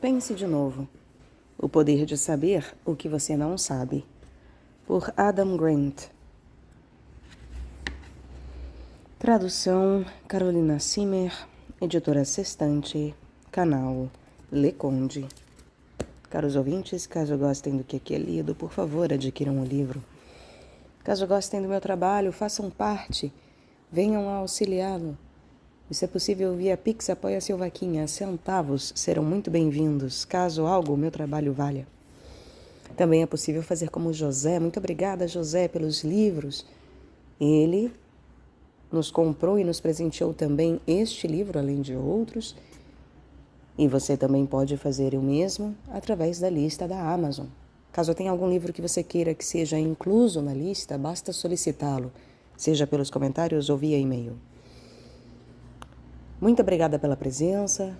Pense de novo. O poder de saber o que você não sabe. Por Adam Grant. Tradução Carolina Simmer, editora Sextante, canal Leconde. Caros ouvintes, caso gostem do que aqui é lido, por favor, adquiram o livro. Caso gostem do meu trabalho, façam parte, venham a auxiliá-lo. E se é possível via Pix, apoia seu vaquinha. Centavos serão muito bem-vindos, caso algo o meu trabalho valha. Também é possível fazer como José. Muito obrigada, José, pelos livros. Ele nos comprou e nos presenteou também este livro, além de outros. E você também pode fazer o mesmo através da lista da Amazon. Caso tenha algum livro que você queira que seja incluso na lista, basta solicitá-lo, seja pelos comentários ou via e-mail. Muito obrigada pela presença.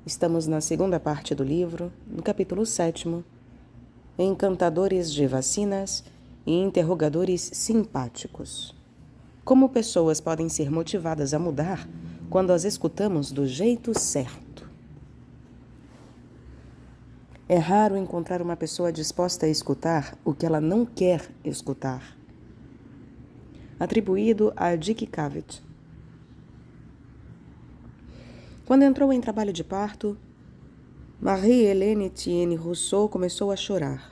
Estamos na segunda parte do livro, no capítulo 7º, Encantadores de Vacinas e Interrogadores Simpáticos. Como pessoas podem ser motivadas a mudar quando as escutamos do jeito certo? É raro encontrar uma pessoa disposta a escutar o que ela não quer escutar. Atribuído a Dick Cavett. Quando entrou em trabalho de parto, Marie-Hélène Etienne Rousseau começou a chorar.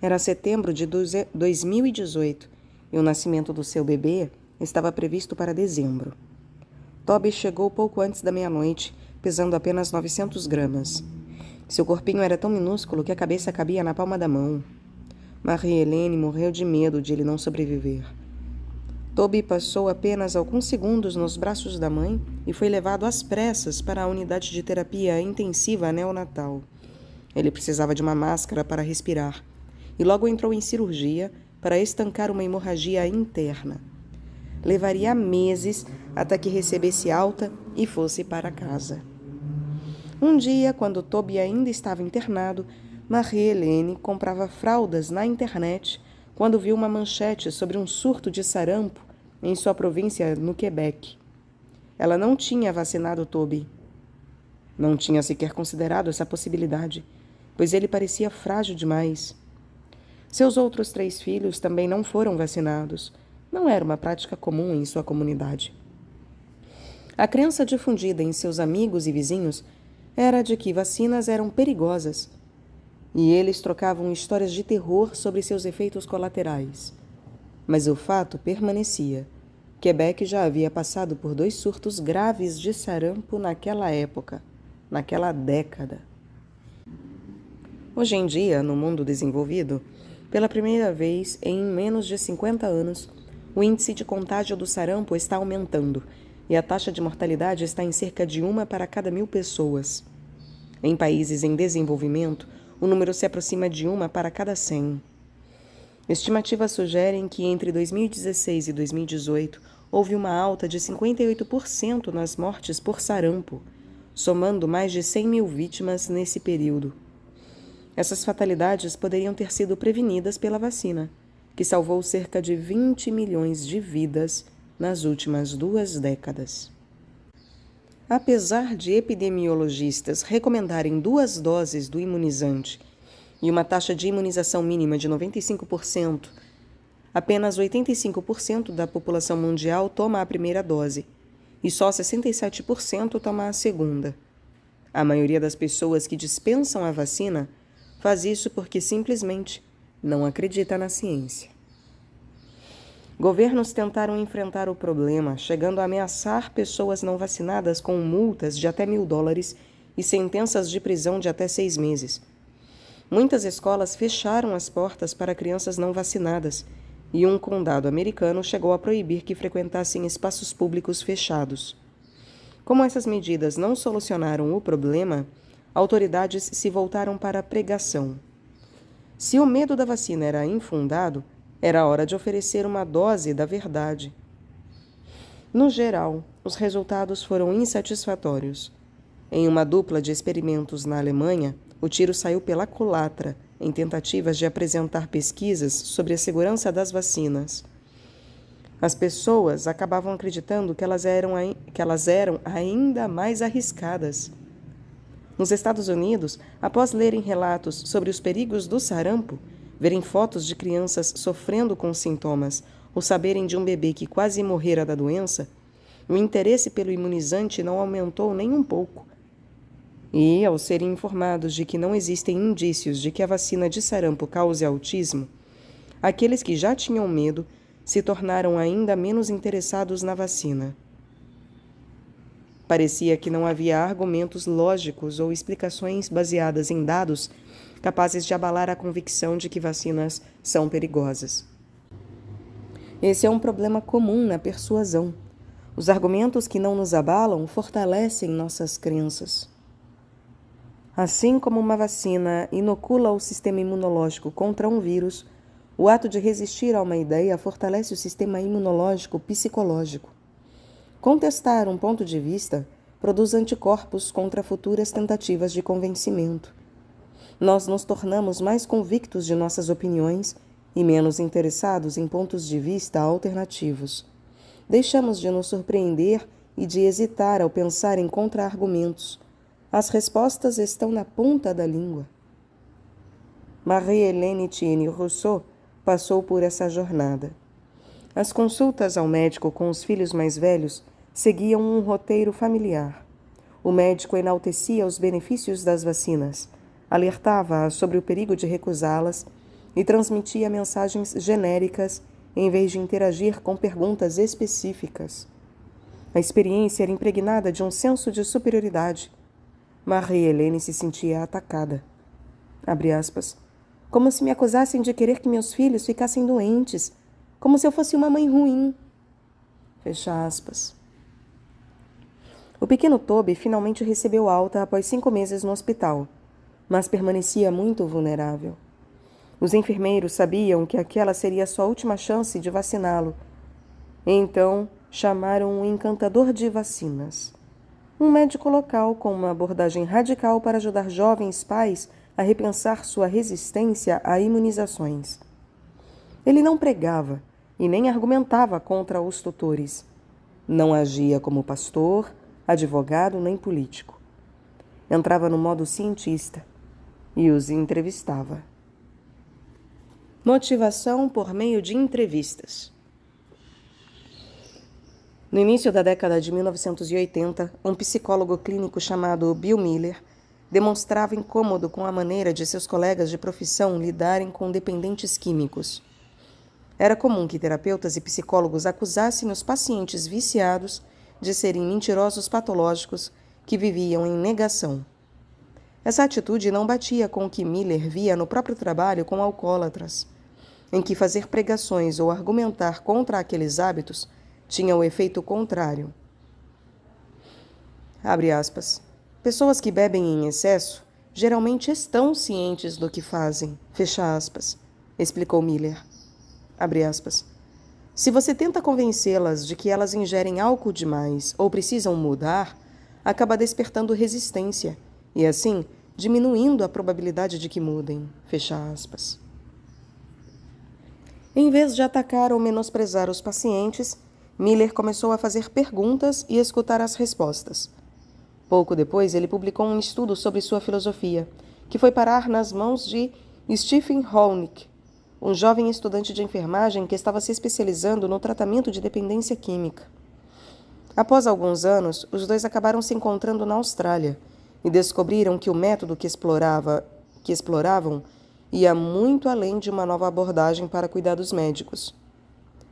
Era setembro de 2018 e o nascimento do seu bebê estava previsto para dezembro. Toby chegou pouco antes da meia-noite, pesando apenas 900 gramas. Seu corpinho era tão minúsculo que a cabeça cabia na palma da mão. Marie-Hélène morreu de medo de ele não sobreviver. Toby passou apenas alguns segundos nos braços da mãe e foi levado às pressas para a unidade de terapia intensiva neonatal. Ele precisava de uma máscara para respirar e logo entrou em cirurgia para estancar uma hemorragia interna. Levaria meses até que recebesse alta e fosse para casa. Um dia, quando Toby ainda estava internado, Marie-Hélène comprava fraldas na internet quando viu uma manchete sobre um surto de sarampo em sua província no Quebec. Ela não tinha vacinado Toby. Não tinha sequer considerado essa possibilidade, pois ele parecia frágil demais. Seus outros 3 filhos também não foram vacinados. Não era uma prática comum em sua comunidade. A crença difundida em seus amigos e vizinhos era de que vacinas eram perigosas, e eles trocavam histórias de terror sobre seus efeitos colaterais. Mas o fato permanecia. Quebec já havia passado por 2 surtos graves de sarampo naquela época, naquela década. Hoje em dia, no mundo desenvolvido, pela primeira vez em menos de 50 anos, o índice de contágio do sarampo está aumentando e a taxa de mortalidade está em cerca de 1 para cada 1.000 pessoas. Em países em desenvolvimento, o número se aproxima de 1 para cada 100. Estimativas sugerem que entre 2016 e 2018 houve uma alta de 58% nas mortes por sarampo, somando mais de 100.000 vítimas nesse período. Essas fatalidades poderiam ter sido prevenidas pela vacina, que salvou cerca de 20 milhões de vidas nas últimas 2 décadas. Apesar de epidemiologistas recomendarem 2 doses do imunizante e uma taxa de imunização mínima de 95%, apenas 85% da população mundial toma a primeira dose e só 67% toma a segunda. A maioria das pessoas que dispensam a vacina faz isso porque simplesmente não acredita na ciência. Governos tentaram enfrentar o problema, chegando a ameaçar pessoas não vacinadas com multas de até $1.000 e sentenças de prisão de até 6 meses. Muitas escolas fecharam as portas para crianças não vacinadas e um condado americano chegou a proibir que frequentassem espaços públicos fechados. Como essas medidas não solucionaram o problema, autoridades se voltaram para a pregação. Se o medo da vacina era infundado, era hora de oferecer uma dose da verdade. No geral, os resultados foram insatisfatórios. Em uma dupla de experimentos na Alemanha, o tiro saiu pela culatra em tentativas de apresentar pesquisas sobre a segurança das vacinas. As pessoas acabavam acreditando que elas eram ainda mais arriscadas. Nos Estados Unidos, após lerem relatos sobre os perigos do sarampo, verem fotos de crianças sofrendo com sintomas ou saberem de um bebê que quase morrera da doença, o interesse pelo imunizante não aumentou nem um pouco. E, ao serem informados de que não existem indícios de que a vacina de sarampo cause autismo, aqueles que já tinham medo se tornaram ainda menos interessados na vacina. Parecia que não havia argumentos lógicos ou explicações baseadas em dados capazes de abalar a convicção de que vacinas são perigosas. Esse é um problema comum na persuasão. Os argumentos que não nos abalam fortalecem nossas crenças. Assim como uma vacina inocula o sistema imunológico contra um vírus, o ato de resistir a uma ideia fortalece o sistema imunológico psicológico. Contestar um ponto de vista produz anticorpos contra futuras tentativas de convencimento. Nós nos tornamos mais convictos de nossas opiniões e menos interessados em pontos de vista alternativos. Deixamos de nos surpreender e de hesitar ao pensar em contra-argumentos. As respostas estão na ponta da língua. Marie-Hélène Etienne Rousseau passou por essa jornada. As consultas ao médico com os filhos mais velhos seguiam um roteiro familiar. O médico enaltecia os benefícios das vacinas, alertava-a sobre o perigo de recusá-las e transmitia mensagens genéricas em vez de interagir com perguntas específicas. A experiência era impregnada de um senso de superioridade. Marie-Hélène se sentia atacada. Abre aspas. Como se me acusassem de querer que meus filhos ficassem doentes, como se eu fosse uma mãe ruim. Fecha aspas. O pequeno Toby finalmente recebeu alta após 5 meses no hospital, mas permanecia muito vulnerável. Os enfermeiros sabiam que aquela seria a sua última chance de vaciná-lo. Então, chamaram um encantador de vacinas. Um médico local com uma abordagem radical para ajudar jovens pais a repensar sua resistência a imunizações. Ele não pregava e nem argumentava contra os tutores. Não agia como pastor, advogado nem político. Entrava no modo cientista e os entrevistava. Motivação por meio de entrevistas. No início da década de 1980, um psicólogo clínico chamado Bill Miller demonstrava incômodo com a maneira de seus colegas de profissão lidarem com dependentes químicos. Era comum que terapeutas e psicólogos acusassem os pacientes viciados de serem mentirosos patológicos que viviam em negação. Essa atitude não batia com o que Miller via no próprio trabalho com alcoólatras, em que fazer pregações ou argumentar contra aqueles hábitos tinha o efeito contrário. Abre aspas. Pessoas que bebem em excesso geralmente estão cientes do que fazem, fecha aspas, explicou Miller. Abre aspas. Se você tenta convencê-las de que elas ingerem álcool demais ou precisam mudar, acaba despertando resistência e, assim, diminuindo a probabilidade de que mudem, fecha aspas. Em vez de atacar ou menosprezar os pacientes, Miller começou a fazer perguntas e escutar as respostas. Pouco depois, ele publicou um estudo sobre sua filosofia, que foi parar nas mãos de Stephen Holnick, um jovem estudante de enfermagem que estava se especializando no tratamento de dependência química. Após alguns anos, os dois acabaram se encontrando na Austrália e descobriram que o método que exploravam ia muito além de uma nova abordagem para cuidados médicos.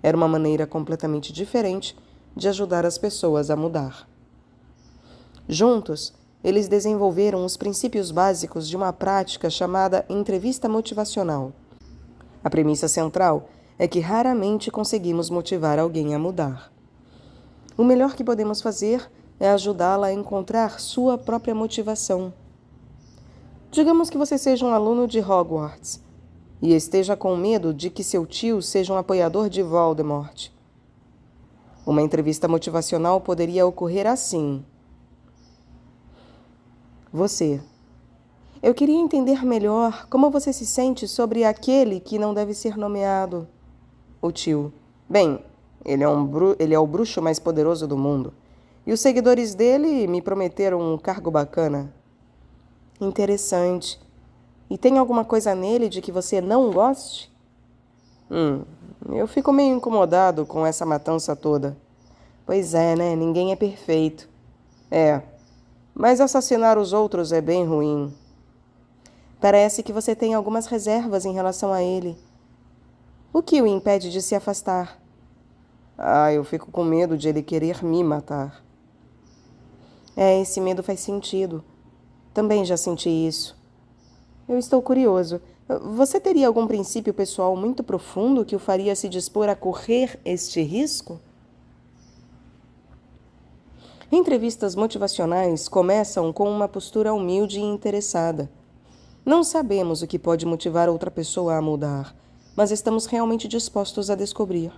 Era uma maneira completamente diferente de ajudar as pessoas a mudar. Juntos, eles desenvolveram os princípios básicos de uma prática chamada entrevista motivacional. A premissa central é que raramente conseguimos motivar alguém a mudar. O melhor que podemos fazer é ajudá-la a encontrar sua própria motivação. Digamos que você seja um aluno de Hogwarts e esteja com medo de que seu tio seja um apoiador de Voldemort. Uma entrevista motivacional poderia ocorrer assim. Você. Eu queria entender melhor como você se sente sobre aquele que não deve ser nomeado. O tio. Bem, ele é o bruxo mais poderoso do mundo. E os seguidores dele me prometeram um cargo bacana. Interessante. E tem alguma coisa nele de que você não goste? Eu fico meio incomodado com essa matança toda. Pois é, né? Ninguém é perfeito. É. Mas assassinar os outros é bem ruim. Parece que você tem algumas reservas em relação a ele. O que o impede de se afastar? Eu fico com medo de ele querer me matar. Esse medo faz sentido. Também já senti isso. Eu estou curioso. Você teria algum princípio pessoal muito profundo que o faria se dispor a correr este risco? Entrevistas motivacionais começam com uma postura humilde e interessada. Não sabemos o que pode motivar outra pessoa a mudar, mas estamos realmente dispostos a descobrir.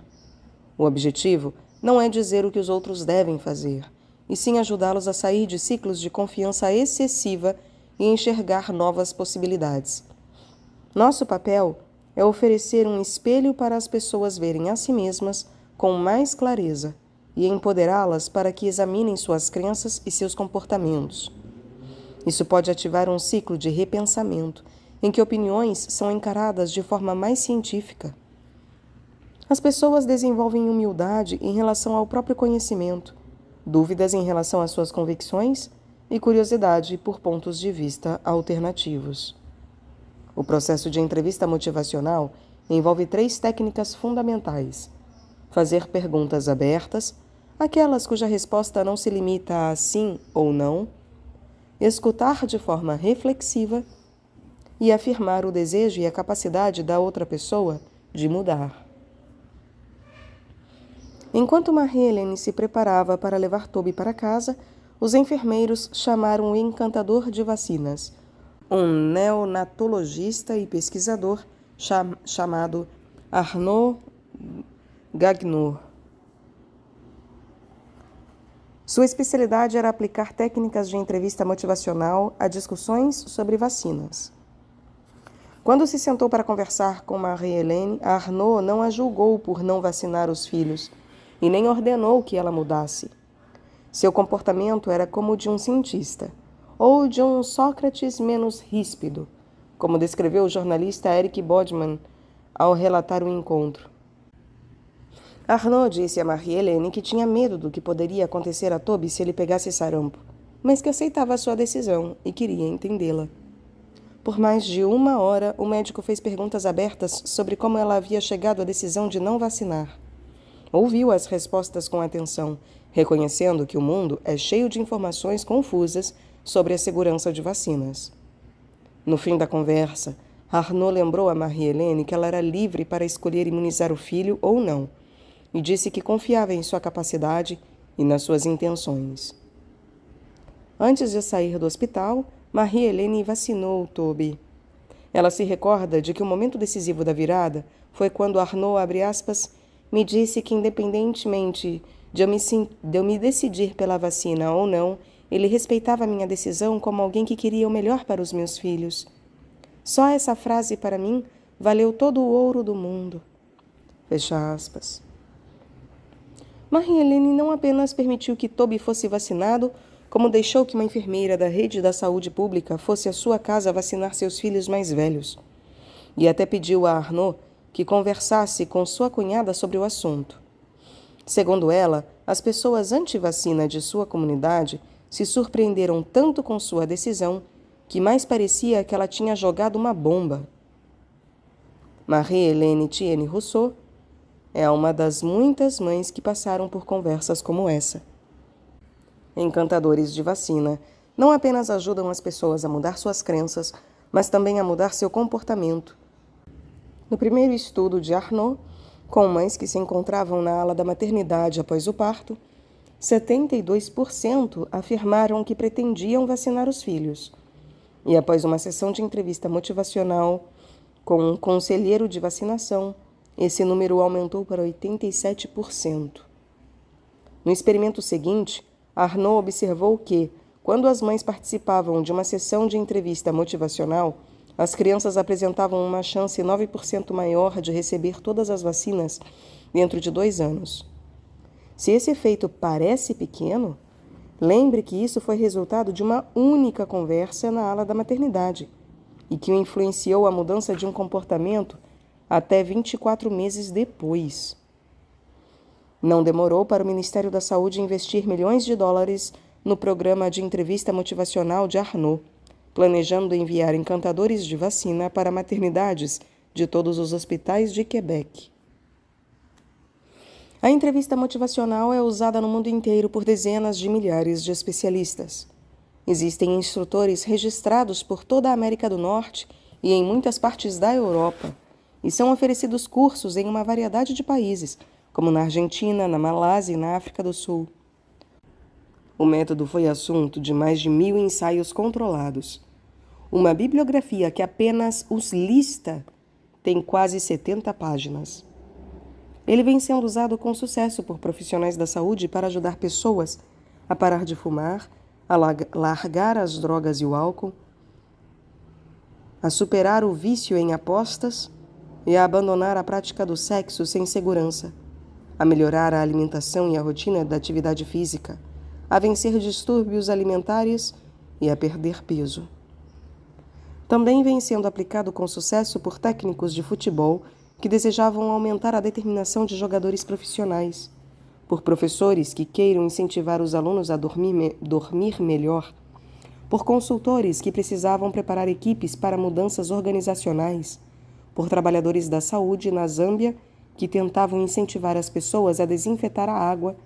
O objetivo não é dizer o que os outros devem fazer, e sim ajudá-los a sair de ciclos de confiança excessiva e enxergar novas possibilidades. Nosso papel é oferecer um espelho para as pessoas verem a si mesmas com mais clareza e empoderá-las para que examinem suas crenças e seus comportamentos. Isso pode ativar um ciclo de repensamento, em que opiniões são encaradas de forma mais científica. As pessoas desenvolvem humildade em relação ao próprio conhecimento, dúvidas em relação às suas convicções e curiosidade por pontos de vista alternativos. O processo de entrevista motivacional envolve 3 técnicas fundamentais: fazer perguntas abertas, aquelas cuja resposta não se limita a sim ou não, escutar de forma reflexiva e afirmar o desejo e a capacidade da outra pessoa de mudar. Enquanto Marie-Helene se preparava para levar Toby para casa, os enfermeiros chamaram o encantador de vacinas, um neonatologista e pesquisador chamado Arnaud Gagnour. Sua especialidade era aplicar técnicas de entrevista motivacional a discussões sobre vacinas. Quando se sentou para conversar com Marie-Helene, Arnaud não a julgou por não vacinar os filhos e nem ordenou que ela mudasse. Seu comportamento era como o de um cientista, ou de um Sócrates menos ríspido, como descreveu o jornalista Eric Bodman ao relatar o encontro. Arnaud disse a Marie-Helene que tinha medo do que poderia acontecer a Toby se ele pegasse sarampo, mas que aceitava a sua decisão e queria entendê-la. Por mais de 1 hora, o médico fez perguntas abertas sobre como ela havia chegado à decisão de não vacinar. Ouviu as respostas com atenção, reconhecendo que o mundo é cheio de informações confusas sobre a segurança de vacinas. No fim da conversa, Arnaud lembrou a Marie-Hélène que ela era livre para escolher imunizar o filho ou não, e disse que confiava em sua capacidade e nas suas intenções. Antes de sair do hospital, Marie-Hélène vacinou Toby. Ela se recorda de que o momento decisivo da virada foi quando Arnaud, abre aspas, me disse que independentemente de eu me decidir pela vacina ou não, ele respeitava minha decisão como alguém que queria o melhor para os meus filhos. Só essa frase para mim valeu todo o ouro do mundo. Fecha aspas. Marie-Hélène não apenas permitiu que Toby fosse vacinado, como deixou que uma enfermeira da rede da saúde pública fosse à sua casa vacinar seus filhos mais velhos. E até pediu a Arnaud que conversasse com sua cunhada sobre o assunto. Segundo ela, as pessoas anti-vacina de sua comunidade se surpreenderam tanto com sua decisão que mais parecia que ela tinha jogado uma bomba. Marie-Hélène Etienne Rousseau é uma das muitas mães que passaram por conversas como essa. Encantadores de vacina não apenas ajudam as pessoas a mudar suas crenças, mas também a mudar seu comportamento. No primeiro estudo de Arnaud, com mães que se encontravam na ala da maternidade após o parto, 72% afirmaram que pretendiam vacinar os filhos. E após uma sessão de entrevista motivacional com um conselheiro de vacinação, esse número aumentou para 87%. No experimento seguinte, Arnaud observou que, quando as mães participavam de uma sessão de entrevista motivacional, as crianças apresentavam uma chance 9% maior de receber todas as vacinas dentro de 2 anos. Se esse efeito parece pequeno, lembre que isso foi resultado de uma única conversa na ala da maternidade e que o influenciou a mudança de um comportamento até 24 meses depois. Não demorou para o Ministério da Saúde investir milhões de dólares no programa de entrevista motivacional de Arnaud, planejando enviar encantadores de vacina para maternidades de todos os hospitais de Quebec. A entrevista motivacional é usada no mundo inteiro por dezenas de milhares de especialistas. Existem instrutores registrados por toda a América do Norte e em muitas partes da Europa, e são oferecidos cursos em uma variedade de países, como na Argentina, na Malásia e na África do Sul. O método foi assunto de mais de 1.000 ensaios controlados. Uma bibliografia que apenas os lista tem quase 70 páginas. Ele vem sendo usado com sucesso por profissionais da saúde para ajudar pessoas a parar de fumar, a largar as drogas e o álcool, a superar o vício em apostas e a abandonar a prática do sexo sem segurança, a melhorar a alimentação e a rotina da atividade física, a vencer distúrbios alimentares e a perder peso. Também vem sendo aplicado com sucesso por técnicos de futebol que desejavam aumentar a determinação de jogadores profissionais, por professores que queiram incentivar os alunos a dormir melhor, por consultores que precisavam preparar equipes para mudanças organizacionais, por trabalhadores da saúde na Zâmbia que tentavam incentivar as pessoas a desinfetar a água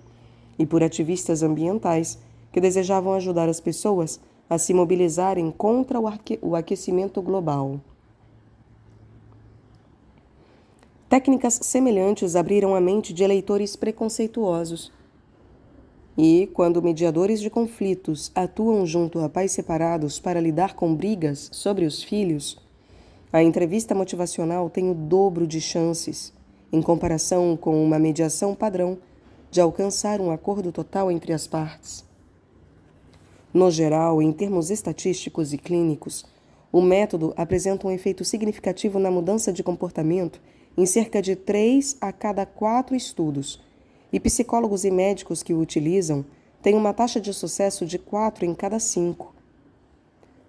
e por ativistas ambientais que desejavam ajudar as pessoas a se mobilizarem contra o aquecimento global. Técnicas semelhantes abriram a mente de eleitores preconceituosos. E, quando mediadores de conflitos atuam junto a pais separados para lidar com brigas sobre os filhos, a entrevista motivacional tem o dobro de chances, em comparação com uma mediação padrão, de alcançar um acordo total entre as partes. No geral, em termos estatísticos e clínicos, o método apresenta um efeito significativo na mudança de comportamento em cerca de 3 a cada 4 estudos, e psicólogos e médicos que o utilizam têm uma taxa de sucesso de 4 em cada 5.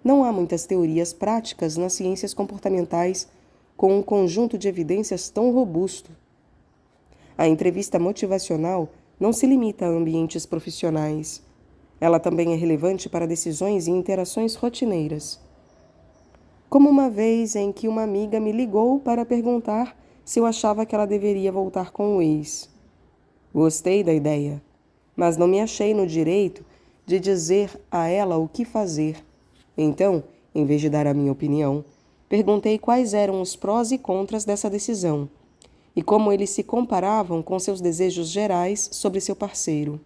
Não há muitas teorias práticas nas ciências comportamentais com um conjunto de evidências tão robusto. A entrevista motivacional não se limita a ambientes profissionais. Ela também é relevante para decisões e interações rotineiras. Como uma vez em que uma amiga me ligou para perguntar se eu achava que ela deveria voltar com o ex. Gostei da ideia, mas não me achei no direito de dizer a ela o que fazer. Então, em vez de dar a minha opinião, perguntei quais eram os prós e contras dessa decisão e como eles se comparavam com seus desejos gerais sobre seu parceiro.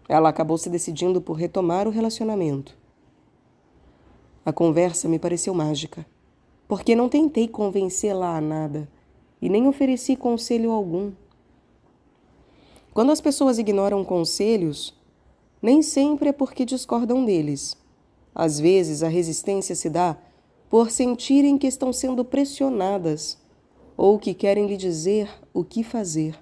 Ela acabou se decidindo por retomar o relacionamento. A conversa me pareceu mágica, porque não tentei convencê-la a nada e nem ofereci conselho algum. Quando as pessoas ignoram conselhos, nem sempre é porque discordam deles. Às vezes, a resistência se dá por sentirem que estão sendo pressionadas ou que querem lhe dizer o que fazer.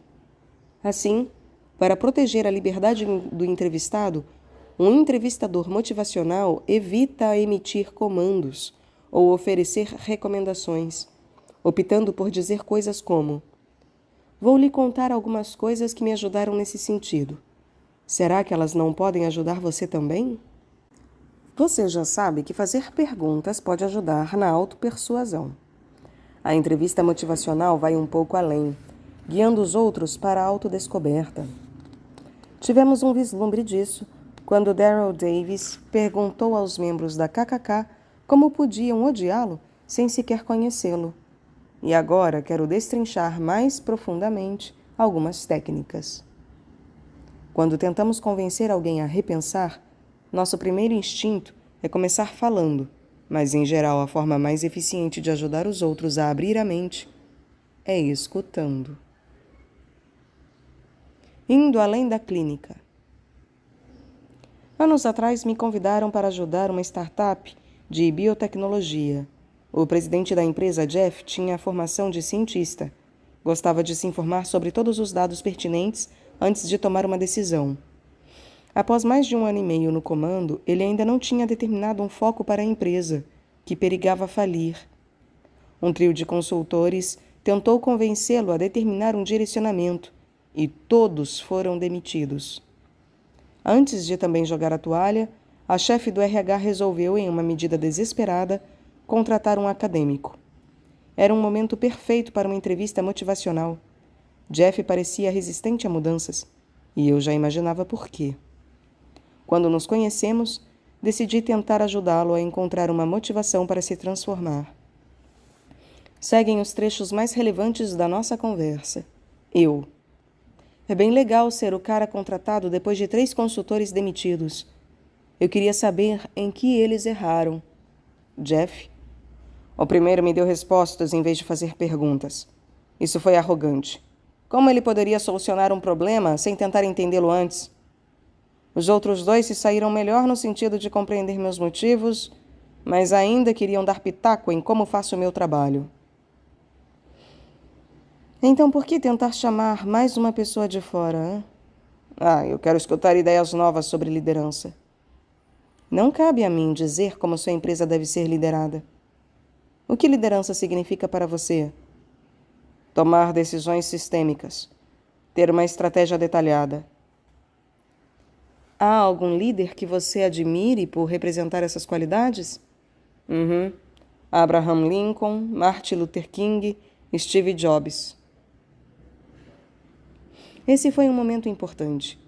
Assim, para proteger a liberdade do entrevistado, um entrevistador motivacional evita emitir comandos ou oferecer recomendações, optando por dizer coisas como: vou lhe contar algumas coisas que me ajudaram nesse sentido. Será que elas não podem ajudar você também? Você já sabe que fazer perguntas pode ajudar na autopersuasão. A entrevista motivacional vai um pouco além, guiando os outros para a autodescoberta. Tivemos um vislumbre disso quando Daryl Davis perguntou aos membros da KKK como podiam odiá-lo sem sequer conhecê-lo. E agora quero destrinchar mais profundamente algumas técnicas. Quando tentamos convencer alguém a repensar, nosso primeiro instinto é começar falando, mas em geral a forma mais eficiente de ajudar os outros a abrir a mente é escutando. Indo além da clínica. Anos atrás me convidaram para ajudar uma startup de biotecnologia. O presidente da empresa, Jeff, tinha a formação de cientista. Gostava de se informar sobre todos os dados pertinentes antes de tomar uma decisão. Após mais de 1 ano e meio no comando, ele ainda não tinha determinado um foco para a empresa, que perigava falir. Um trio de consultores tentou convencê-lo a determinar um direcionamento, e todos foram demitidos. Antes de também jogar a toalha, a chefe do RH resolveu, em uma medida desesperada, contratar um acadêmico. Era um momento perfeito para uma entrevista motivacional. Jeff parecia resistente a mudanças, e eu já imaginava por quê. Quando nos conhecemos, decidi tentar ajudá-lo a encontrar uma motivação para se transformar. Seguem os trechos mais relevantes da nossa conversa. Eu. É bem legal ser o cara contratado depois de 3 consultores demitidos. Eu queria saber em que eles erraram. Jeff. O primeiro me deu respostas em vez de fazer perguntas. Isso foi arrogante. Como ele poderia solucionar um problema sem tentar entendê-lo antes? Os outros 2 se saíram melhor no sentido de compreender meus motivos, mas ainda queriam dar pitaco em como faço o meu trabalho. Então por que tentar chamar mais uma pessoa de fora, hein? Eu quero escutar ideias novas sobre liderança. Não cabe a mim dizer como sua empresa deve ser liderada. O que liderança significa para você? Tomar decisões sistêmicas. Ter uma estratégia detalhada. Há algum líder que você admire por representar essas qualidades? Abraham Lincoln, Martin Luther King, Steve Jobs. Esse foi um momento importante.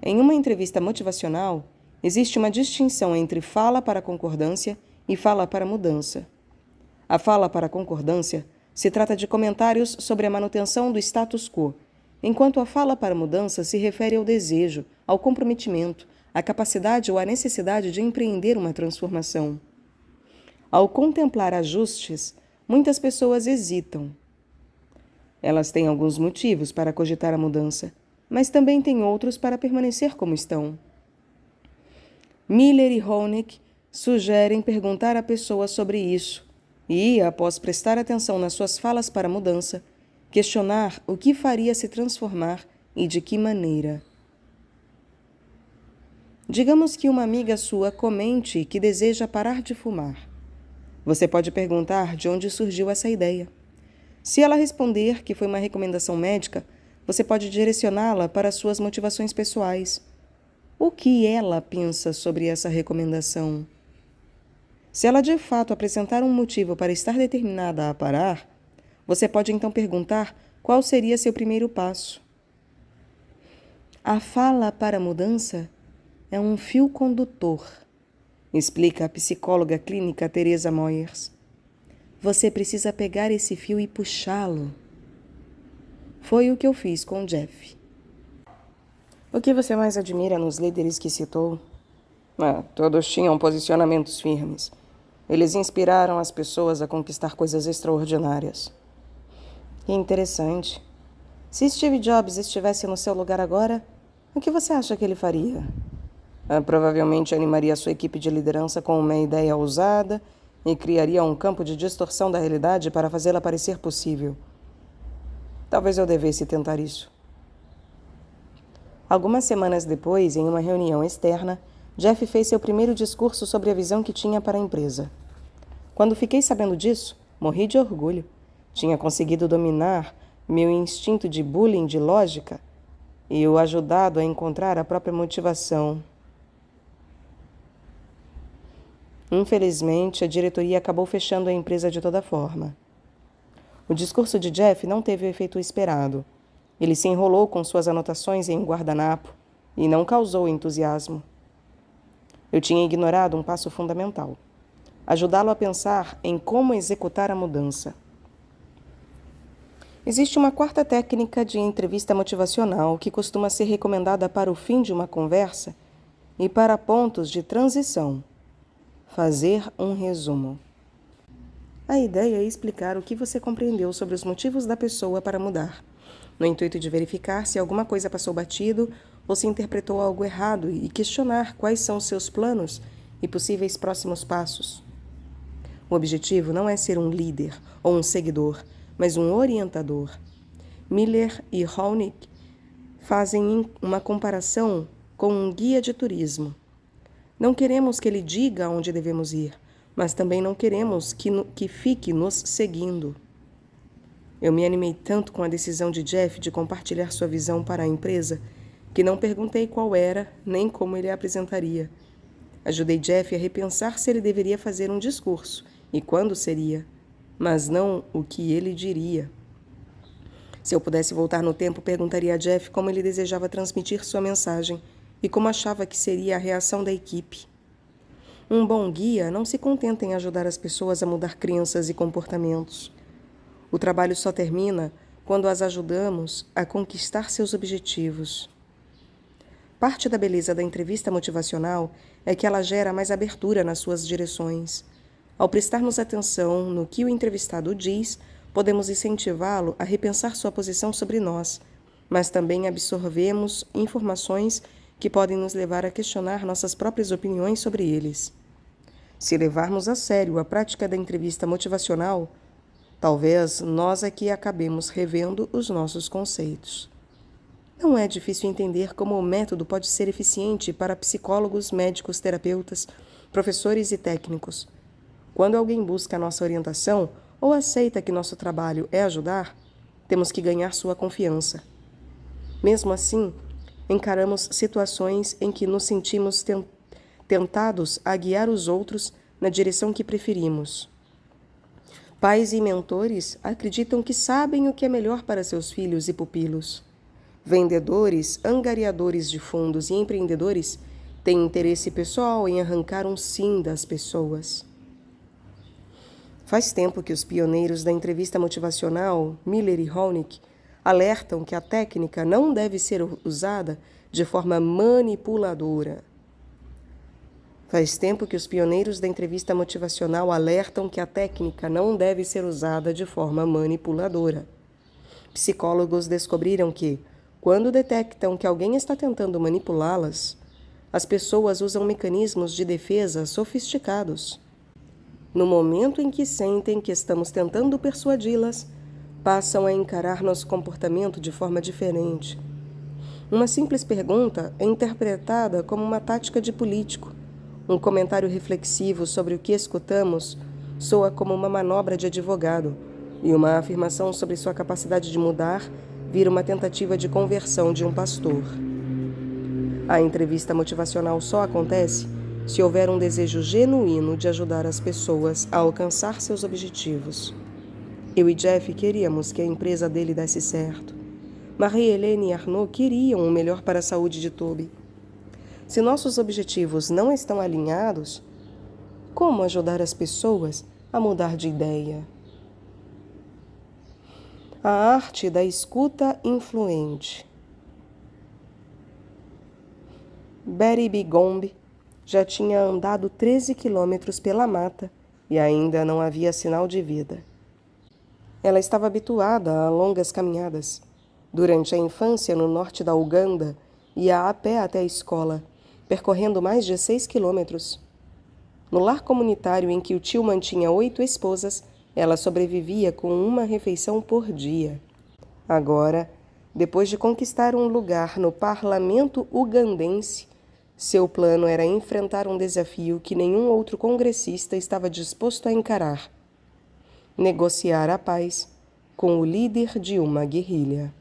Em uma entrevista motivacional, existe uma distinção entre fala para concordância e fala para mudança. A fala para concordância se trata de comentários sobre a manutenção do status quo, enquanto a fala para mudança se refere ao desejo, ao comprometimento, à capacidade ou à necessidade de empreender uma transformação. Ao contemplar ajustes, muitas pessoas hesitam. Elas têm alguns motivos para cogitar a mudança, mas também têm outros para permanecer como estão. Miller e Honeck sugerem perguntar à pessoa sobre isso e, após prestar atenção nas suas falas para a mudança, questionar o que faria se transformar e de que maneira. Digamos que uma amiga sua comente que deseja parar de fumar. Você pode perguntar de onde surgiu essa ideia. Se ela responder que foi uma recomendação médica, você pode direcioná-la para suas motivações pessoais. O que ela pensa sobre essa recomendação? Se ela de fato apresentar um motivo para estar determinada a parar, você pode então perguntar qual seria seu primeiro passo. A fala para a mudança é um fio condutor, explica a psicóloga clínica Teresa Moyers. Você precisa pegar esse fio e puxá-lo. Foi o que eu fiz com Jeff. O que você mais admira nos líderes que citou? Todos tinham posicionamentos firmes. Eles inspiraram as pessoas a conquistar coisas extraordinárias. Que interessante. Se Steve Jobs estivesse no seu lugar agora, o que você acha que ele faria? Provavelmente animaria sua equipe de liderança com uma ideia ousada e criaria um campo de distorção da realidade para fazê-la parecer possível. Talvez eu devesse tentar isso. Algumas semanas depois, em uma reunião externa, Jeff fez seu primeiro discurso sobre a visão que tinha para a empresa. Quando fiquei sabendo disso, morri de orgulho. Tinha conseguido dominar meu instinto de bullying de lógica e o ajudado a encontrar a própria motivação. Infelizmente, a diretoria acabou fechando a empresa de toda forma. O discurso de Jeff não teve o efeito esperado. Ele se enrolou com suas anotações em um guardanapo e não causou entusiasmo. Eu tinha ignorado um passo fundamental: ajudá-lo a pensar em como executar a mudança. Existe uma quarta técnica de entrevista motivacional que costuma ser recomendada para o fim de uma conversa e para pontos de transição: fazer um resumo. A ideia é explicar o que você compreendeu sobre os motivos da pessoa para mudar, no intuito de verificar se alguma coisa passou batido ou se interpretou algo errado e questionar quais são seus planos e possíveis próximos passos. O objetivo não é ser um líder ou um seguidor, mas um orientador. Miller e Honig fazem uma comparação com um guia de turismo. Não queremos que ele diga aonde devemos ir, mas também não queremos que fique nos seguindo. Eu me animei tanto com a decisão de Jeff de compartilhar sua visão para a empresa que não perguntei qual era nem como ele a apresentaria. Ajudei Jeff a repensar se ele deveria fazer um discurso e quando seria, mas não o que ele diria. Se eu pudesse voltar no tempo, perguntaria a Jeff como ele desejava transmitir sua mensagem e como achava que seria a reação da equipe. Um bom guia não se contenta em ajudar as pessoas a mudar crenças e comportamentos. O trabalho só termina quando as ajudamos a conquistar seus objetivos. Parte da beleza da entrevista motivacional é que ela gera mais abertura nas suas direções. Ao prestarmos atenção no que o entrevistado diz, podemos incentivá-lo a repensar sua posição sobre nós, mas também absorvemos informações que podem nos levar a questionar nossas próprias opiniões sobre eles. Se levarmos a sério a prática da entrevista motivacional, talvez nós aqui acabemos revendo os nossos conceitos. Não é difícil entender como o método pode ser eficiente para psicólogos, médicos, terapeutas, professores e técnicos. Quando alguém busca a nossa orientação ou aceita que nosso trabalho é ajudar, temos que ganhar sua confiança. Mesmo assim, encaramos situações em que nos sentimos tentados a guiar os outros na direção que preferimos. Pais e mentores acreditam que sabem o que é melhor para seus filhos e pupilos. Vendedores, angariadores de fundos e empreendedores têm interesse pessoal em arrancar um sim das pessoas. Faz tempo que os pioneiros da entrevista motivacional, Miller e Honig, alertam que a técnica não deve ser usada de forma manipuladora. Faz tempo que os pioneiros da entrevista motivacional alertam que a técnica não deve ser usada de forma manipuladora. Psicólogos descobriram que, quando detectam que alguém está tentando manipulá-las, as pessoas usam mecanismos de defesa sofisticados. No momento em que sentem que estamos tentando persuadi-las, passam a encarar nosso comportamento de forma diferente. Uma simples pergunta é interpretada como uma tática de político. Um comentário reflexivo sobre o que escutamos soa como uma manobra de advogado, e uma afirmação sobre sua capacidade de mudar vira uma tentativa de conversão de um pastor. A entrevista motivacional só acontece se houver um desejo genuíno de ajudar as pessoas a alcançar seus objetivos. Eu e Jeff queríamos que a empresa dele desse certo. Marie-Helene e Arnaud queriam o melhor para a saúde de Toby. Se nossos objetivos não estão alinhados, como ajudar as pessoas a mudar de ideia? A arte da escuta influente. Betty Bigombe já tinha andado 13 quilômetros pela mata e ainda não havia sinal de vida. Ela estava habituada a longas caminhadas. Durante a infância no norte da Uganda, ia a pé até a escola, percorrendo mais de 6 quilômetros. No lar comunitário em que o tio mantinha 8 esposas, ela sobrevivia com uma refeição por dia. Agora, depois de conquistar um lugar no parlamento ugandense, seu plano era enfrentar um desafio que nenhum outro congressista estava disposto a encarar: negociar a paz com o líder de uma guerrilha.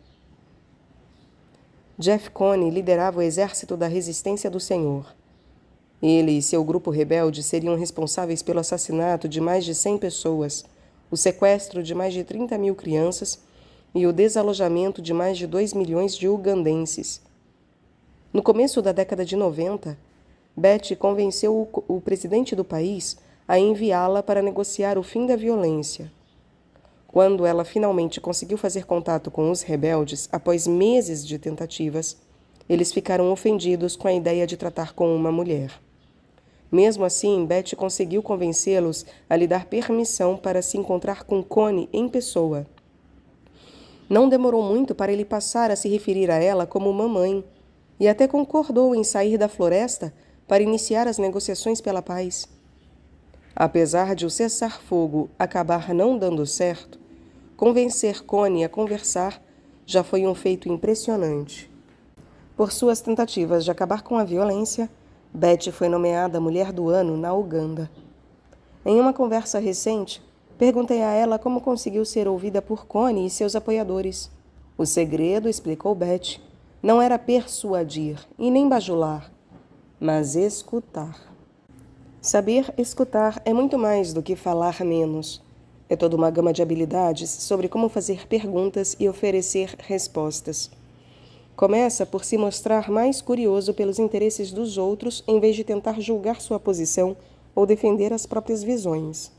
Jeff Coney liderava o Exército da Resistência do Senhor. Ele e seu grupo rebelde seriam responsáveis pelo assassinato de mais de 100 pessoas, o sequestro de mais de 30 mil crianças e o desalojamento de mais de 2 milhões de ugandenses. No começo da década de 90, Betty convenceu o presidente do país a enviá-la para negociar o fim da violência. Quando ela finalmente conseguiu fazer contato com os rebeldes, após meses de tentativas, eles ficaram ofendidos com a ideia de tratar com uma mulher. Mesmo assim, Betty conseguiu convencê-los a lhe dar permissão para se encontrar com Coney em pessoa. Não demorou muito para ele passar a se referir a ela como mamãe, e até concordou em sair da floresta para iniciar as negociações pela paz. Apesar de o cessar-fogo acabar não dando certo, convencer Coney a conversar já foi um feito impressionante. Por suas tentativas de acabar com a violência, Betty foi nomeada Mulher do Ano na Uganda. Em uma conversa recente, perguntei a ela como conseguiu ser ouvida por Coney e seus apoiadores. O segredo, explicou Betty, não era persuadir e nem bajular, mas escutar. Saber escutar é muito mais do que falar menos. É toda uma gama de habilidades sobre como fazer perguntas e oferecer respostas. Começa por se mostrar mais curioso pelos interesses dos outros em vez de tentar julgar sua posição ou defender as próprias visões.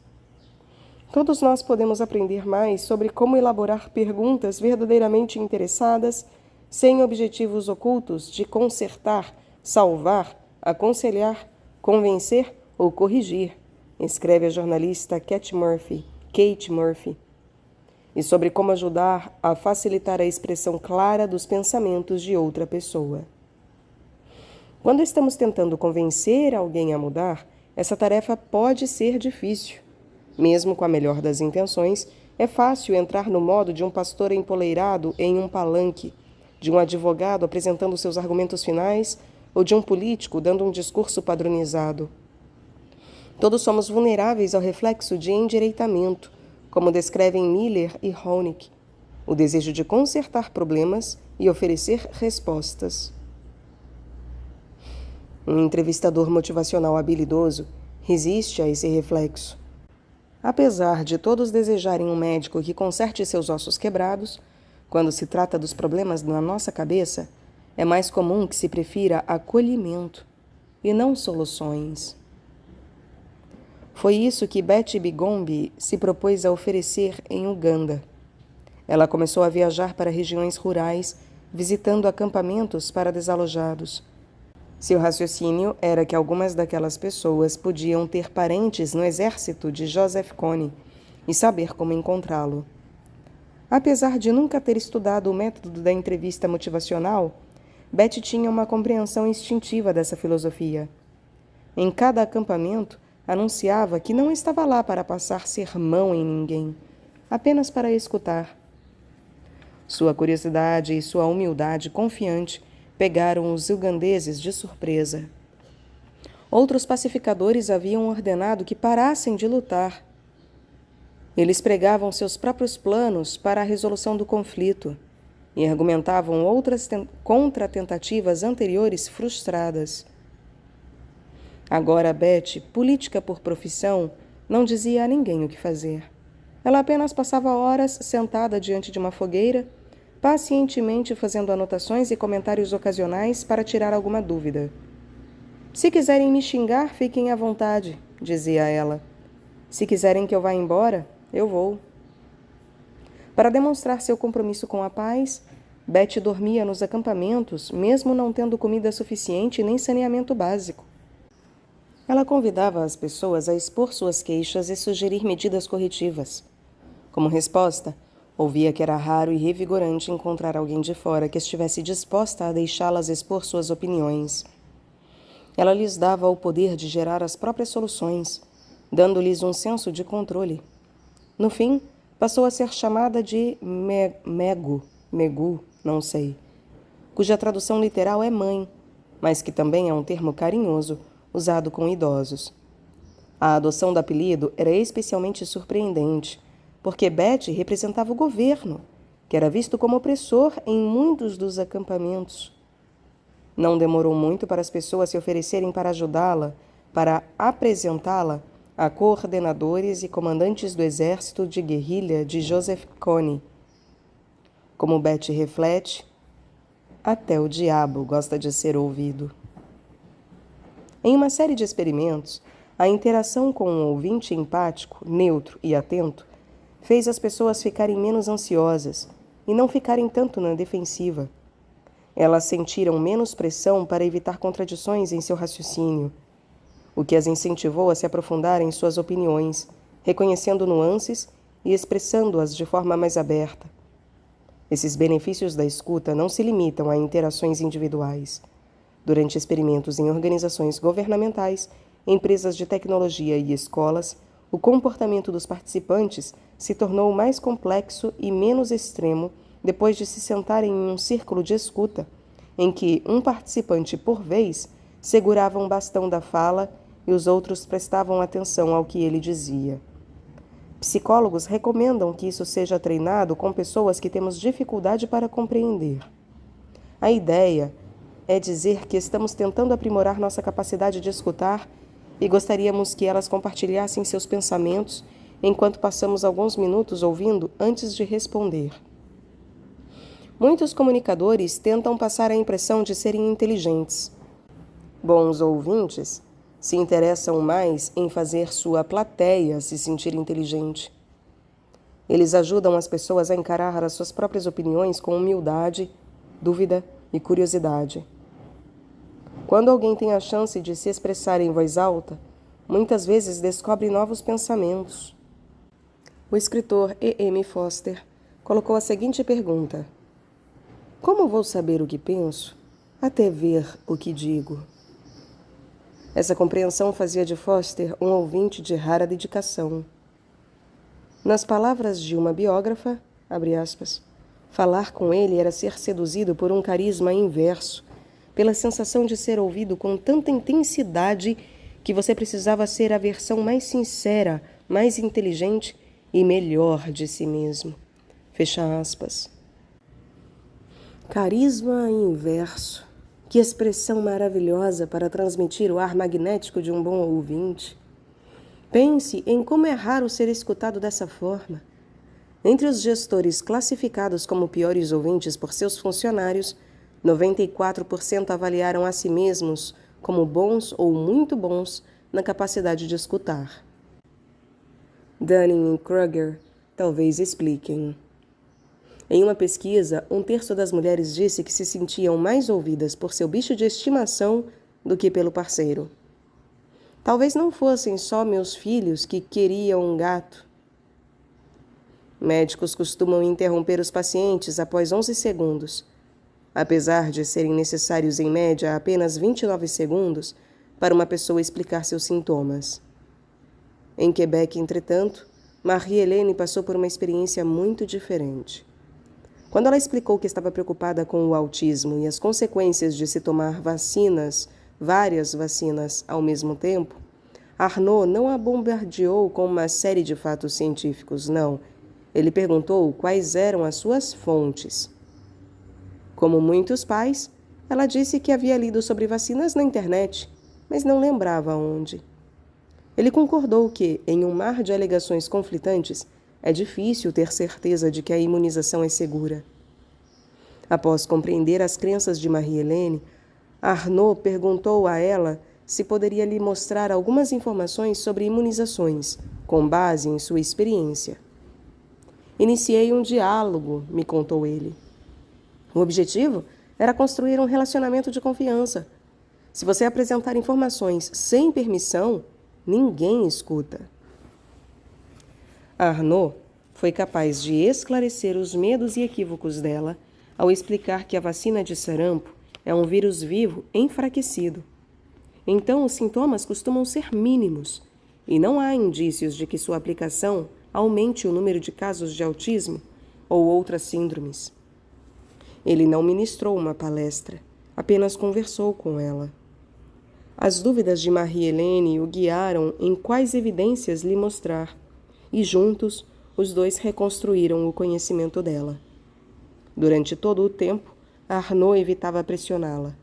Todos nós podemos aprender mais sobre como elaborar perguntas verdadeiramente interessadas, sem objetivos ocultos de consertar, salvar, aconselhar, convencer ou corrigir, escreve a jornalista Kate Murphy, e sobre como ajudar a facilitar a expressão clara dos pensamentos de outra pessoa. Quando estamos tentando convencer alguém a mudar, essa tarefa pode ser difícil. Mesmo com a melhor das intenções, é fácil entrar no modo de um pastor empoleirado em um palanque, de um advogado apresentando seus argumentos finais ou de um político dando um discurso padronizado. Todos somos vulneráveis ao reflexo de endireitamento, como descrevem Miller e Honig, o desejo de consertar problemas e oferecer respostas. Um entrevistador motivacional habilidoso resiste a esse reflexo. Apesar de todos desejarem um médico que conserte seus ossos quebrados, quando se trata dos problemas na nossa cabeça, é mais comum que se prefira acolhimento e não soluções. Foi isso que Betty Bigombe se propôs a oferecer em Uganda. Ela começou a viajar para regiões rurais, visitando acampamentos para desalojados. Seu raciocínio era que algumas daquelas pessoas podiam ter parentes no exército de Joseph Kony e saber como encontrá-lo. Apesar de nunca ter estudado o método da entrevista motivacional, Betty tinha uma compreensão instintiva dessa filosofia. Em cada acampamento, anunciava que não estava lá para passar sermão em ninguém, apenas para escutar. Sua curiosidade e sua humildade confiante pegaram os ugandeses de surpresa. Outros pacificadores haviam ordenado que parassem de lutar. Eles pregavam seus próprios planos para a resolução do conflito e argumentavam outras contra-tentativas anteriores frustradas. Agora Betty, política por profissão, não dizia a ninguém o que fazer. Ela apenas passava horas sentada diante de uma fogueira, pacientemente fazendo anotações e comentários ocasionais para tirar alguma dúvida. Se quiserem me xingar, fiquem à vontade, dizia ela. Se quiserem que eu vá embora, eu vou. Para demonstrar seu compromisso com a paz, Betty dormia nos acampamentos, mesmo não tendo comida suficiente nem saneamento básico. Ela convidava as pessoas a expor suas queixas e sugerir medidas corretivas. Como resposta, ouvia que era raro e revigorante encontrar alguém de fora que estivesse disposta a deixá-las expor suas opiniões. Ela lhes dava o poder de gerar as próprias soluções, dando-lhes um senso de controle. No fim, passou a ser chamada de Megu, não sei, cuja tradução literal é mãe, mas que também é um termo carinhoso usado com idosos. A adoção do apelido era especialmente surpreendente, porque Betty representava o governo, que era visto como opressor em muitos dos acampamentos. Não demorou muito para as pessoas se oferecerem para ajudá-la, para apresentá-la a coordenadores e comandantes do exército de guerrilha de Joseph Kony. Como Betty reflete, até o diabo gosta de ser ouvido. Em uma série de experimentos, a interação com um ouvinte empático, neutro e atento fez as pessoas ficarem menos ansiosas e não ficarem tanto na defensiva. Elas sentiram menos pressão para evitar contradições em seu raciocínio, o que as incentivou a se aprofundar em suas opiniões, reconhecendo nuances e expressando-as de forma mais aberta. Esses benefícios da escuta não se limitam a interações individuais. Durante experimentos em organizações governamentais, empresas de tecnologia e escolas, o comportamento dos participantes se tornou mais complexo e menos extremo depois de se sentarem em um círculo de escuta, em que um participante por vez segurava um bastão da fala e os outros prestavam atenção ao que ele dizia. Psicólogos recomendam que isso seja treinado com pessoas que temos dificuldade para compreender. A ideia é dizer que estamos tentando aprimorar nossa capacidade de escutar e gostaríamos que elas compartilhassem seus pensamentos enquanto passamos alguns minutos ouvindo antes de responder. Muitos comunicadores tentam passar a impressão de serem inteligentes. Bons ouvintes se interessam mais em fazer sua plateia se sentir inteligente. Eles ajudam as pessoas a encarar as suas próprias opiniões com humildade, dúvida e curiosidade. Quando alguém tem a chance de se expressar em voz alta, muitas vezes descobre novos pensamentos. O escritor E.M. Forster colocou a seguinte pergunta: como vou saber o que penso, até ver o que digo? Essa compreensão fazia de Forster um ouvinte de rara dedicação. Nas palavras de uma biógrafa, abre aspas, falar com ele era ser seduzido por um carisma inverso, pela sensação de ser ouvido com tanta intensidade que você precisava ser a versão mais sincera, mais inteligente e melhor de si mesmo. Fecha aspas. Carisma inverso. Que expressão maravilhosa para transmitir o ar magnético de um bom ouvinte. Pense em como é raro ser escutado dessa forma. Entre os gestores classificados como piores ouvintes por seus funcionários, 94% avaliaram a si mesmos como bons ou muito bons na capacidade de escutar. Dunning e Kruger talvez expliquem. Em uma pesquisa, 1/3 das mulheres disse que se sentiam mais ouvidas por seu bicho de estimação do que pelo parceiro. Talvez não fossem só meus filhos que queriam um gato. Médicos costumam interromper os pacientes após 11 segundos, apesar de serem necessários em média apenas 29 segundos para uma pessoa explicar seus sintomas. Em Quebec, entretanto, Marie-Hélène passou por uma experiência muito diferente. Quando ela explicou que estava preocupada com o autismo e as consequências de se tomar várias vacinas ao mesmo tempo, Arnaud não a bombardeou com uma série de fatos científicos, não. Ele perguntou quais eram as suas fontes. Como muitos pais, ela disse que havia lido sobre vacinas na internet mas não lembrava onde. Ele concordou que, em um mar de alegações conflitantes, é difícil ter certeza de que a imunização é segura. Após compreender as crenças de Marie-Hélène, Arnaud perguntou a ela se poderia lhe mostrar algumas informações sobre imunizações, com base em sua experiência. Iniciei um diálogo, me contou ele. O objetivo era construir um relacionamento de confiança. Se você apresentar informações sem permissão, ninguém escuta. Arnaud foi capaz de esclarecer os medos e equívocos dela ao explicar que a vacina de sarampo é um vírus vivo enfraquecido. Então, os sintomas costumam ser mínimos e não há indícios de que sua aplicação aumente o número de casos de autismo ou outras síndromes. Ele não ministrou uma palestra, apenas conversou com ela. As dúvidas de Marie-Hélène o guiaram em quais evidências lhe mostrar, e juntos os dois reconstruíram o conhecimento dela. Durante todo o tempo, Arnaud evitava pressioná-la.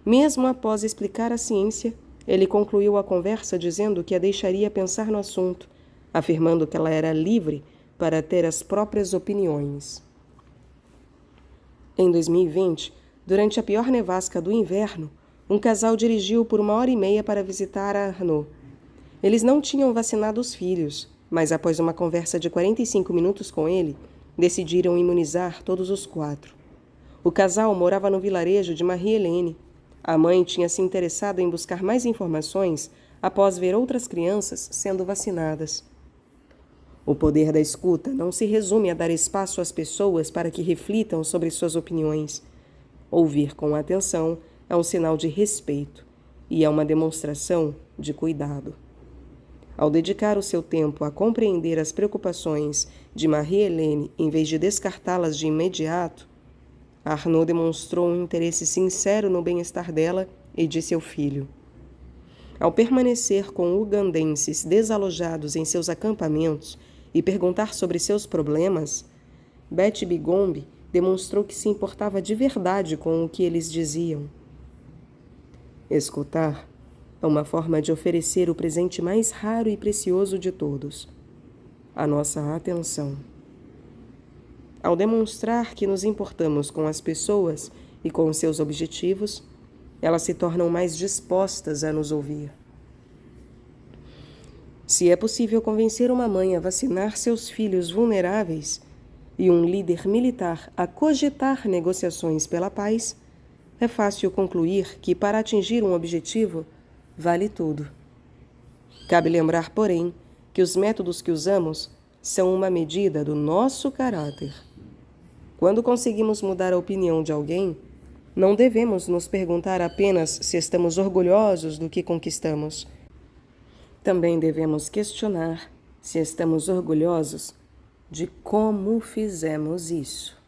Mesmo após explicar a ciência, ele concluiu a conversa dizendo que a deixaria pensar no assunto, afirmando que ela era livre para ter as próprias opiniões. Em 2020, durante a pior nevasca do inverno, um casal dirigiu por 1h30 para visitar a Arnaud. Eles não tinham vacinado os filhos, mas após uma conversa de 45 minutos com ele, decidiram imunizar todos os 4. O casal morava no vilarejo de Marie-Hélène. A mãe tinha se interessado em buscar mais informações após ver outras crianças sendo vacinadas. O poder da escuta não se resume a dar espaço às pessoas para que reflitam sobre suas opiniões. Ouvir com atenção é um sinal de respeito e é uma demonstração de cuidado. Ao dedicar o seu tempo a compreender as preocupações de Marie-Hélène em vez de descartá-las de imediato, Arnaud demonstrou um interesse sincero no bem-estar dela e de seu filho. Ao permanecer com ugandenses desalojados em seus acampamentos e perguntar sobre seus problemas, Betty Bigombe demonstrou que se importava de verdade com o que eles diziam. Escutar é uma forma de oferecer o presente mais raro e precioso de todos, a nossa atenção. Ao demonstrar que nos importamos com as pessoas e com seus objetivos, elas se tornam mais dispostas a nos ouvir. Se é possível convencer uma mãe a vacinar seus filhos vulneráveis e um líder militar a cogitar negociações pela paz, é fácil concluir que, para atingir um objetivo, vale tudo. Cabe lembrar, porém, que os métodos que usamos são uma medida do nosso caráter. Quando conseguimos mudar a opinião de alguém, não devemos nos perguntar apenas se estamos orgulhosos do que conquistamos. Também devemos questionar se estamos orgulhosos de como fizemos isso.